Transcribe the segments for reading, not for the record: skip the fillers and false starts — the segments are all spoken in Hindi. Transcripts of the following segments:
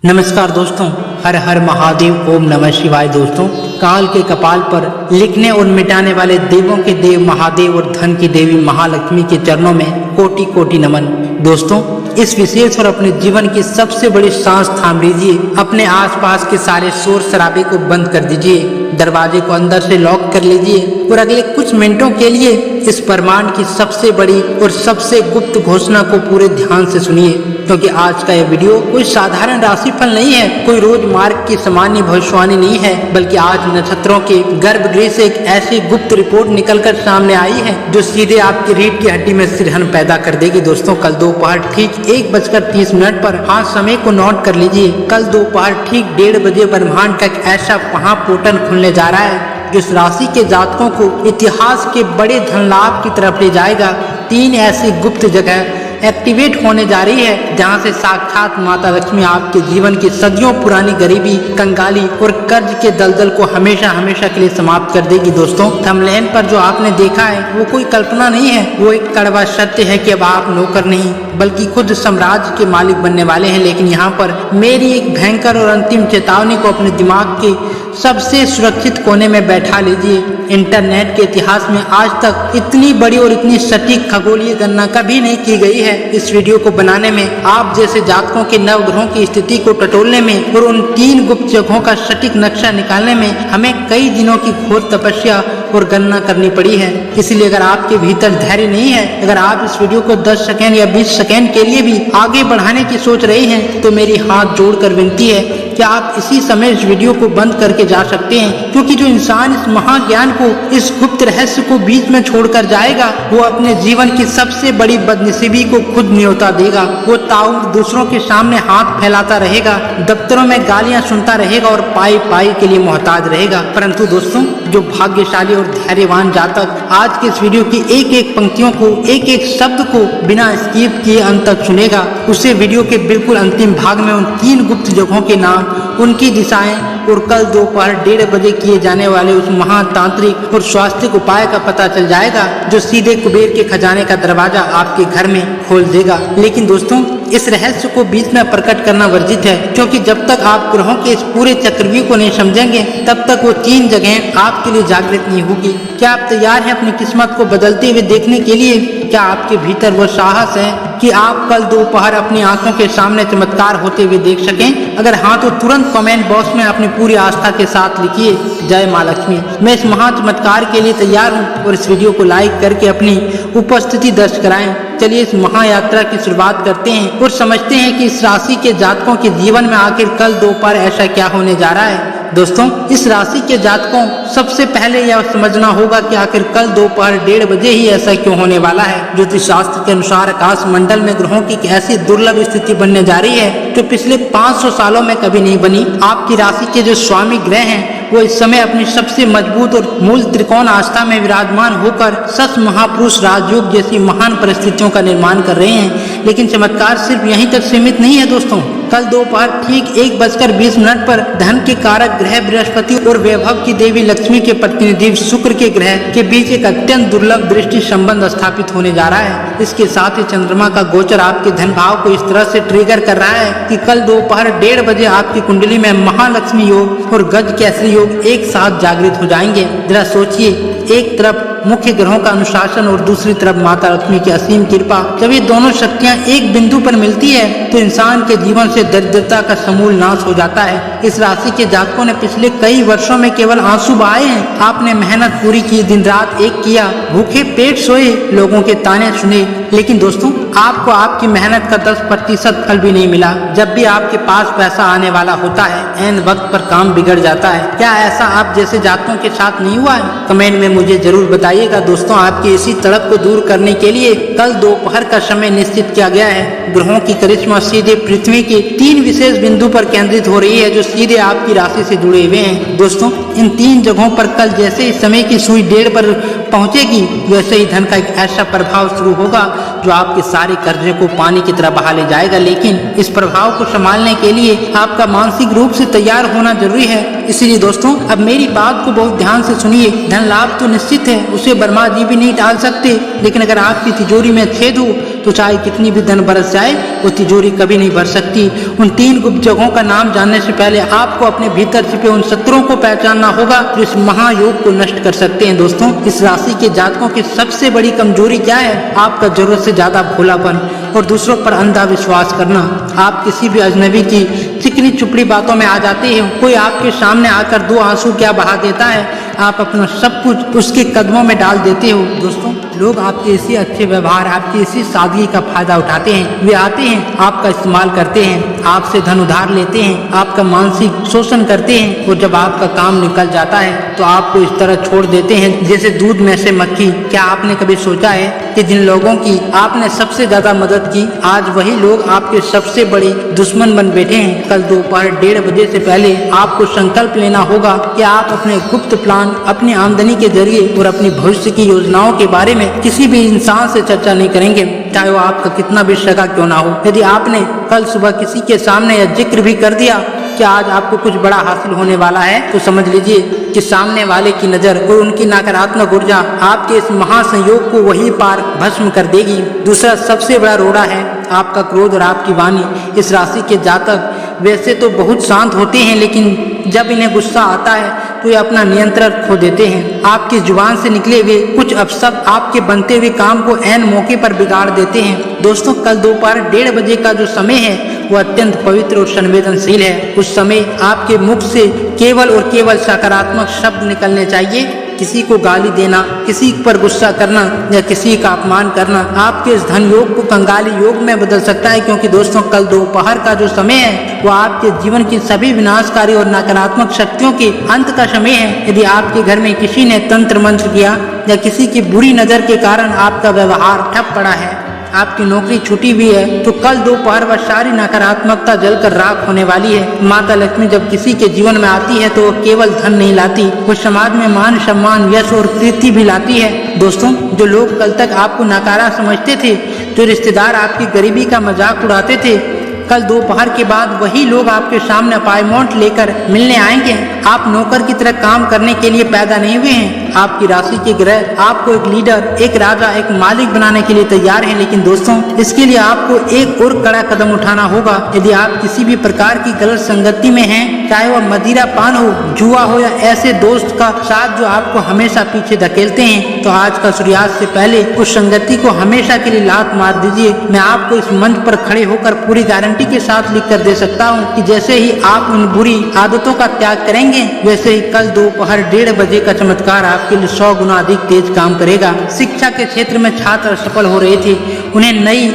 नमस्कार दोस्तों, हर हर महादेव, ओम नमः शिवाय। दोस्तों, काल के कपाल पर लिखने और मिटाने वाले देवों के देव महादेव और धन की देवी महालक्ष्मी के चरणों में कोटि कोटि नमन। दोस्तों, इस विशेष और अपने जीवन की सबसे बड़ी सांस थाम लीजिए। अपने आसपास के सारे शोर शराबे को बंद कर दीजिए, दरवाजे को अंदर से लॉक कर लीजिए और अगले कुछ मिनटों के लिए इस ब्रह्मांड की सबसे बड़ी और सबसे गुप्त घोषणा को पूरे ध्यान से सुनिए, क्योंकि आज का यह वीडियो कोई साधारण राशिफल नहीं है, कोई रोज मार्ग की सामान्य भविष्यवाणी नहीं है, बल्कि आज नक्षत्रों के गर्भगृह से एक ऐसी गुप्त रिपोर्ट निकलकर सामने आई है जो सीधे आपकी रीढ़ की हड्डी में सिरहन पैदा कर देगी। दोस्तों, कल दोपहर ठीक 1:30 पर हाँ समय को नोट कर लीजिए। कल दोपहर ठीक 1:30 बजे ब्रह्मांड का एक ऐसा महापोर्टल खुलने जा रहा है जिस राशि के जातकों को इतिहास के बड़े धन लाभ की तरफ ले जाएगा। 3 ऐसी गुप्त जगह एक्टिवेट होने जा रही है जहां से साक्षात माता लक्ष्मी आपके जीवन की सदियों पुरानी गरीबी, कंगाली और कर्ज के दलदल को हमेशा हमेशा के लिए समाप्त कर देगी। दोस्तों, थंबनेल पर जो आपने देखा है वो कोई कल्पना नहीं है, वो एक कड़वा सत्य है कि अब आप नौकर नहीं बल्कि खुद साम्राज्य के मालिक बनने वाले हैं। लेकिन यहाँ पर मेरी एक भयंकर और अंतिम चेतावनी को अपने दिमाग के सबसे सुरक्षित कोने में बैठा लीजिए। इंटरनेट के इतिहास में आज तक इतनी बड़ी और इतनी सटीक खगोलीय गणना कभी नहीं की गई है। इस वीडियो को बनाने में, आप जैसे जातकों के नवग्रहों की स्थिति को टटोलने में और उन 3 गुप्त जगहों का सटीक नक्शा निकालने में हमें कई दिनों की घोर तपस्या और गणना करनी पड़ी है। इसलिए अगर आपके भीतर धैर्य नहीं है, अगर आप इस वीडियो को 10 सेकेंड या 20 सेकेंड के लिए भी आगे बढ़ाने की सोच रहे हैं, तो मेरी हाथ जोड़कर विनती है कि आप इसी समय इस वीडियो को बंद करके जा सकते हैं, क्योंकि जो इंसान इस महाज्ञान को, इस गुप्त रहस्य को बीच में छोड़कर जाएगा, वो अपने जीवन की सबसे बड़ी बदनसीबी को खुद न्योता देगा। वो ताऊ दूसरों के सामने हाथ फैलाता रहेगा, दफ्तरों में गालियां सुनता रहेगा और पाई पाई के लिए मोहताज रहेगा। परंतु दोस्तों, जो भाग्यशाली और धैर्यवान जातक आज के इस वीडियो की एक एक पंक्तियों को, एक एक शब्द को बिना स्किप किए अंत तक सुनेगा, उसे वीडियो के बिल्कुल अंतिम भाग में उन 3 गुप्त जगहों के नाम, उनकी दिशाएं और कल दोपहर 1:30 बजे किए जाने वाले उस महातांत्रिक और स्वास्थ्य उपाय का पता चल जाएगा जो सीधे कुबेर के खजाने का दरवाजा आपके घर में खोल देगा। लेकिन दोस्तों, इस रहस्य को बीच में प्रकट करना वर्जित है, क्योंकि जब तक आप ग्रहों के इस पूरे चक्रव्यूह को नहीं समझेंगे, तब तक वो 3 जगहें आपके लिए जागृत नहीं होगी। क्या आप तैयार हैं अपनी किस्मत को बदलते हुए देखने के लिए? क्या आपके भीतर वो साहस है कि आप कल दोपहर अपनी आंखों के सामने चमत्कार होते हुए देख सकें? अगर हाँ, तो तुरंत कमेंट बॉक्स में अपनी पूरी आस्था के साथ लिखिए, जय मां लक्ष्मी। मैं इस महा चमत्कार के लिए तैयार हूँ और इस वीडियो को लाइक करके अपनी उपस्थिति दर्ज कराएं। चलिए इस महायात्रा की शुरुआत करते हैं और समझते हैं कि इस राशि के जातकों के जीवन में आखिर कल दोपहर ऐसा क्या होने जा रहा है। दोस्तों, इस राशि के जातकों सबसे पहले यह समझना होगा कि आखिर कल दोपहर 1:30 बजे ही ऐसा क्यों होने वाला है। ज्योतिष शास्त्र के अनुसार आकाश मंडल में ग्रहों की एक ऐसी दुर्लभ स्थिति बनने जा रही है जो पिछले 500 सालों में कभी नहीं बनी। आपकी राशि के जो स्वामी ग्रह हैं वो इस समय अपनी सबसे मजबूत और मूल त्रिकोण आस्था में विराजमान होकर सच महापुरुष राजयोग जैसी महान परिस्थितियों का निर्माण कर रहे हैं। लेकिन चमत्कार सिर्फ यहीं तक सीमित नहीं है। दोस्तों, कल दोपहर ठीक 1:20 पर धन के कारक ग्रह बृहस्पति और वैभव की देवी लक्ष्मी के प्रतिनिधि शुक्र के ग्रह के बीच एक अत्यंत दुर्लभ दृष्टि संबंध स्थापित होने जा रहा है। इसके साथ ही चंद्रमा का गोचर आपके धन भाव को इस तरह से ट्रिगर कर रहा है कि कल दोपहर 1:30 बजे आपकी कुंडली में महालक्ष्मी योग और गज केसरी योग एक साथ जागृत हो जाएंगे। जरा सोचिए, एक तरफ मुख्य ग्रहों का अनुशासन और दूसरी तरफ माता लक्ष्मी की असीम कृपा, जब ये दोनों शक्तियां एक बिंदु पर मिलती है तो इंसान के जीवन से दरिद्रता का समूल नाश हो जाता है। इस राशि के जातकों ने पिछले कई वर्षों में केवल आंसू बहाए हैं। आपने मेहनत पूरी की, दिन रात एक किया, भूखे पेट सोए, लोगों के ताने सुने, लेकिन दोस्तों, आपको आपकी मेहनत का 10% फल भी नहीं मिला। जब भी आपके पास पैसा आने वाला होता है, ऐन वक्त पर काम बिगड़ जाता है। क्या ऐसा आप जैसे जातकों के साथ नहीं हुआ है? कमेंट में मुझे जरूर बताइएगा। दोस्तों, आपकी इसी तड़प को दूर करने के लिए कल दोपहर का समय निश्चित किया गया है। ग्रहों की करिश्मा सीधे पृथ्वी के 3 विशेष बिंदु पर केंद्रित हो रही है जो सीधे आपकी राशि से जुड़े हुए हैं। दोस्तों, इन 3 जगहों पर कल जैसे ही समय की सुई 1:30 पर पहुंचेगी, वैसे ही धन का एक ऐसा प्रभाव शुरू होगा जो आपके सारे कर्जे को पानी की तरह बहा ले जाएगा। लेकिन इस प्रभाव को संभालने के लिए आपका मानसिक रूप से तैयार होना जरूरी है। इसलिए दोस्तों, अब मेरी बात को बहुत ध्यान से सुनिए। धन लाभ तो निश्चित है, उसे ब्रह्मा जी भी नहीं टाल सकते, लेकिन अगर आपकी तिजोरी में छेद हो तो चाहे कितनी भी धन बरस जाए वो तिजोरी कभी नहीं भर सकती। उन 3 गुप्त जगहों का नाम जानने से पहले आपको अपने भीतर छिपे उन शत्रुओं को पहचानना होगा जो इस महायोग को नष्ट कर सकते हैं। दोस्तों, इस राशि के जातकों की सबसे बड़ी कमजोरी क्या है? आपका जरूरत से ज्यादा भोलापन और दूसरों पर अंधा विश्वास करना। आप किसी भी अजनबी की चिकनी चुपड़ी बातों में आ जाते हैं। कोई आपके सामने आकर 2 आंसू क्या बहा देता है, आप अपना सब कुछ उसके कदमों में डाल देते हो। दोस्तों, लोग आपके इसी अच्छे व्यवहार, आपकी इसी सादगी का फायदा उठाते हैं। वे आते हैं, आपका इस्तेमाल करते हैं, आपसे धन उधार लेते हैं, आपका मानसिक शोषण करते हैं और जब आपका काम निकल जाता है तो आपको इस तरह छोड़ देते हैं जैसे दूध में से मक्खी। क्या आपने कभी सोचा है कि जिन लोगों की आपने सबसे ज्यादा मदद की, आज वही लोग आपके सबसे बड़े दुश्मन बन बैठे हैं? कल दोपहर 1:30 बजे से पहले आपको संकल्प लेना होगा कि आप अपने गुप्त प्लान, अपनी आमदनी के जरिए और अपनी भविष्य की योजनाओं के बारे में किसी भी इंसान से चर्चा नहीं करेंगे, चाहे वो आपका कितना भी सगा क्यों ना हो। यदि आपने कल सुबह किसी के सामने यह जिक्र भी कर दिया कि आज आपको कुछ बड़ा हासिल होने वाला है, तो समझ लीजिए कि सामने वाले की नजर और उनकी नकारात्मक ऊर्जा आपके इस महासंयोग को वही पार भस्म कर देगी। दूसरा सबसे बड़ा रोड़ा है आपका क्रोध और आपकी वाणी। इस राशि के जातक वैसे तो बहुत शांत होते हैं, लेकिन जब इन्हें गुस्सा आता है तो ये अपना नियंत्रण खो देते हैं। आपकी जुबान से निकले हुए कुछ अपशब्द आपके बनते हुए काम को ऐन मौके पर बिगाड़ देते हैं। दोस्तों, कल दोपहर 1:30 बजे का जो समय है वो अत्यंत पवित्र और संवेदनशील है। उस समय आपके मुख से केवल और केवल सकारात्मक शब्द निकलने चाहिए। किसी को गाली देना, किसी पर गुस्सा करना या किसी का अपमान करना आपके इस धन योग को कंगाली योग में बदल सकता है, क्योंकि दोस्तों कल दोपहर का जो समय है वो आपके जीवन की सभी विनाशकारी और नकारात्मक शक्तियों के अंत का समय है। यदि आपके घर में किसी ने तंत्र मंत्र किया या किसी की बुरी नजर के कारण आपका व्यवहार ठप पड़ा है, आपकी नौकरी छुटी हुई है, तो कल दोपहर वह सारी नकारात्मकता जलकर राख होने वाली है। माता लक्ष्मी जब किसी के जीवन में आती है तो वो केवल धन नहीं लाती, वो समाज में मान सम्मान, यश और कीर्ति भी लाती है। दोस्तों, जो लोग कल तक आपको नकारा समझते थे, जो रिश्तेदार आपकी गरीबी का मजाक उड़ाते थे, कल दोपहर के बाद वही लोग आपके सामने अपॉइंटमेंट लेकर मिलने आएंगे। आप नौकर की तरह काम करने के लिए पैदा नहीं हुए हैं। आपकी राशि के ग्रह आपको एक लीडर, एक राजा, एक मालिक बनाने के लिए तैयार हैं, लेकिन दोस्तों इसके लिए आपको एक और कड़ा कदम उठाना होगा। यदि आप किसी भी प्रकार की गलत संगति में हैं, चाहे वह मदिरा पान हो, जुआ हो या ऐसे दोस्त का साथ जो आपको हमेशा पीछे धकेलते हैं, तो आज का सूर्यास्त से पहले उस संगति को हमेशा के लिए लात मार दीजिए। मैं आपको इस मंच पर खड़े होकर पूरी गारंटी के साथ लिख कर दे सकता हूँ कि जैसे ही आप उन बुरी आदतों का त्याग करेंगे, वैसे ही कल दोपहर 1:30 बजे का चमत्कार आपके लिए 100 गुना अधिक तेज काम करेगा। शिक्षा के क्षेत्र में छात्र सफल हो रहे थे, उन्हें नई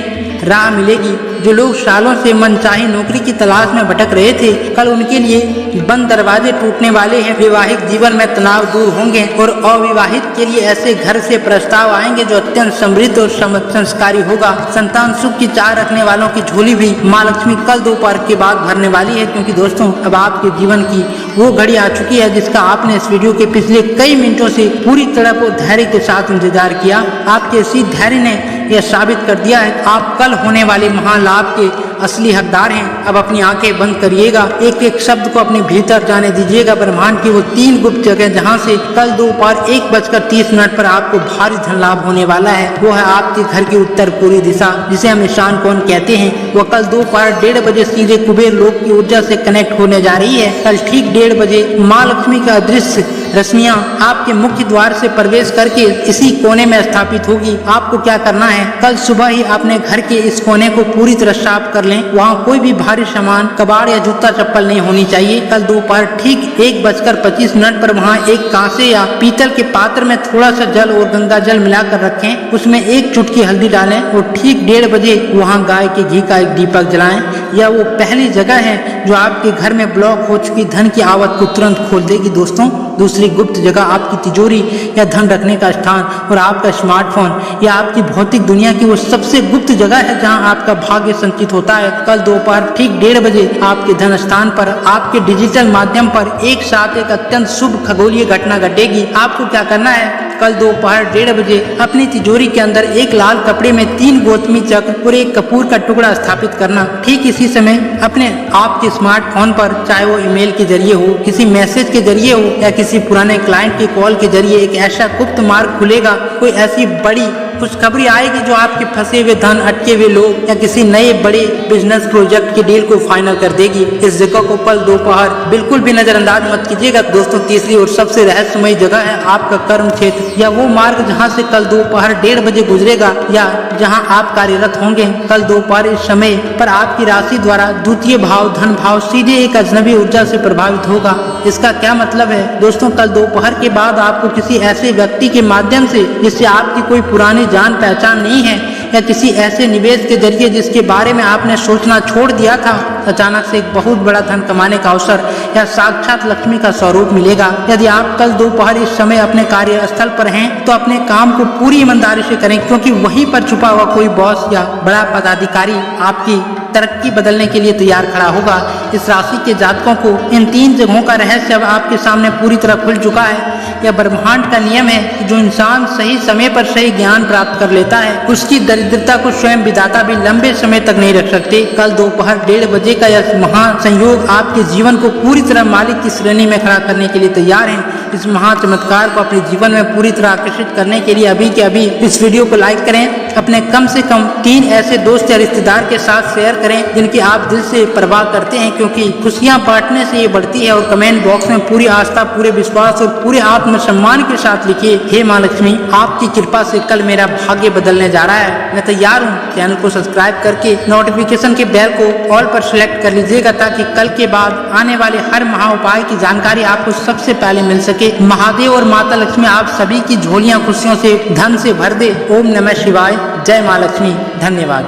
राह मिलेगी। जो लोग सालों से मनचाही नौकरी की तलाश में भटक रहे थे, कल उनके लिए बंद दरवाजे टूटने वाले हैं। वैवाहिक जीवन में तनाव दूर होंगे और अविवाहित के लिए ऐसे घर से प्रस्ताव आएंगे जो अत्यंत समृद्ध और संस्कारी होगा। संतान सुख की चाह रखने वालों की झोली भी माँ लक्ष्मी कल दोपहर के बाद भरने वाली है, क्योंकि दोस्तों अब आपके जीवन की वो घड़ी आ चुकी है जिसका आपने इस वीडियो के पिछले कई मिनटों से पूरी तरह और धैर्य के साथ इंतजार किया। आपके इसी धैर्य ने यह साबित कर दिया है आप कल होने वाले महान लाभ के असली हकदार हैं। अब अपनी आंखें बंद करिएगा, एक एक शब्द को अपने भीतर जाने दीजिएगा। ब्रह्मांड की वो 3 गुप्त जगह जहां से कल दोपहर 1:30 पर आपको भारी धन लाभ होने वाला है, वो है आपके घर की उत्तर पूर्वी दिशा, जिसे हम ईशान कोण कहते हैं। वो कल दोपहर 1:30 बजे सीधे कुबेर लोक की ऊर्जा से कनेक्ट होने जा रही है। कल ठीक 1:30 बजे माँ लक्ष्मी का अदृश्य रश्मियां आपके मुख्य द्वार से प्रवेश करके इसी कोने में स्थापित होगी। आपको क्या करना है, कल सुबह ही अपने घर के इस कोने को पूरी तरह साफ कर लें। वहाँ कोई भी भारी सामान, कबाड़ या जूता चप्पल नहीं होनी चाहिए। कल दोपहर ठीक 1:25 पर वहाँ एक कांसे या पीतल के पात्र में थोड़ा सा जल और गंगा जल मिलाकर रखें, उसमें 1 चुटकी हल्दी डालें और ठीक 1:30 बजे वहाँ गाय के घी का एक दीपक जलाएं। यह वो पहली जगह है जो आपके घर में ब्लॉक हो चुकी धन की आवक को तुरंत खोल देगी। दोस्तों, दूसरी गुप्त जगह आपकी तिजोरी या धन रखने का स्थान और आपका स्मार्टफोन या आपकी भौतिक दुनिया की वो सबसे गुप्त जगह है जहां आपका भाग्य संचित होता है। कल दोपहर ठीक 1:30 बजे आपके धन स्थान पर आपके डिजिटल माध्यम पर एक साथ एक अत्यंत शुभ खगोलीय घटना घटेगी। आपको क्या करना है, कल दोपहर 1:30 बजे अपनी तिजोरी के अंदर एक लाल कपड़े में 3 गौतमी चक्र और एक कपूर का टुकड़ा स्थापित करना। ठीक इसी समय अपने आपके स्मार्टफोन पर, चाहे वो ईमेल के जरिए हो, किसी मैसेज के जरिए हो या किसी पुराने क्लाइंट की कॉल के जरिए, एक ऐसा गुप्त मार्ग खुलेगा, कोई ऐसी बड़ी खुशखबरी आएगी जो आपके फंसे हुए धन, अटके हुए लोग या किसी नए बड़े बिजनेस प्रोजेक्ट की डील को फाइनल कर देगी। इस जगह को कल दोपहर बिल्कुल भी नजरअंदाज मत कीजिएगा दोस्तों। तीसरी और सबसे रहस्यमयी जगह है आपका कर्म क्षेत्र या वो मार्ग जहाँ से कल दोपहर 1:30 बजे गुजरेगा या जहाँ आप कार्यरत होंगे। कल दोपहर इस समय पर आपकी राशि द्वारा द्वितीय भाव धन भाव सीधे एक अजनबी ऊर्जा से प्रभावित होगा। इसका क्या मतलब है दोस्तों? कल दोपहर के बाद आपको किसी ऐसे व्यक्ति के माध्यम से जिससे आपकी कोई पुरानी जान पहचान नहीं है या किसी ऐसे निवेश के जरिए जिसके बारे में आपने सोचना छोड़ दिया था, अचानक से एक बहुत बड़ा धन कमाने का अवसर या साक्षात लक्ष्मी का स्वरूप मिलेगा। यदि आप कल दोपहर इस समय अपने कार्यस्थल पर हैं तो अपने काम को पूरी ईमानदारी से करें, क्योंकि वहीं पर छुपा हुआ कोई बॉस या बड़ा पदाधिकारी आपकी तरक्की बदलने के लिए तैयार खड़ा होगा। इस राशि के जातकों को इन 3 जगहों का रहस्य अब आपके सामने पूरी तरह खुल चुका है। यह ब्रह्मांड का नियम है कि जो इंसान सही समय पर सही ज्ञान प्राप्त कर लेता है उसकी दरिद्रता को स्वयं विधाता भी लंबे समय तक नहीं रख सकते। कल दोपहर 1:30 बजे का यह महासंयोग आपके जीवन को पूरी तरह मालिक की श्रेणी में खड़ा करने के लिए तैयार है। इस महाचमत्कार को अपने जीवन में पूरी तरह आकर्षित करने के लिए अभी के अभी इस वीडियो को लाइक करें, अपने कम से कम 3 ऐसे दोस्त या रिश्तेदार के साथ शेयर करें जिनकी आप दिल से परवाह करते हैं, क्योंकि खुशियां बांटने से ये बढ़ती है। और कमेंट बॉक्स में पूरी आस्था, पूरे विश्वास और पूरे आत्मसम्मान के साथ लिखिए, हे मां लक्ष्मी, आपकी कृपा से कल मेरा भाग्य बदलने जा रहा है। मैं तैयार हूँ। चैनल को सब्सक्राइब करके नोटिफिकेशन के बेल को ऑल पर सिलेक्ट कर लीजिएगा ताकि कल के बाद आने वाले हर महा उपाय की जानकारी आपको सबसे पहले मिल सके। महादेव और माता लक्ष्मी आप सभी की झोलियां खुशियों से, धन से भर दे। ओम नमः शिवाय। जय मां लक्ष्मी। धन्यवाद।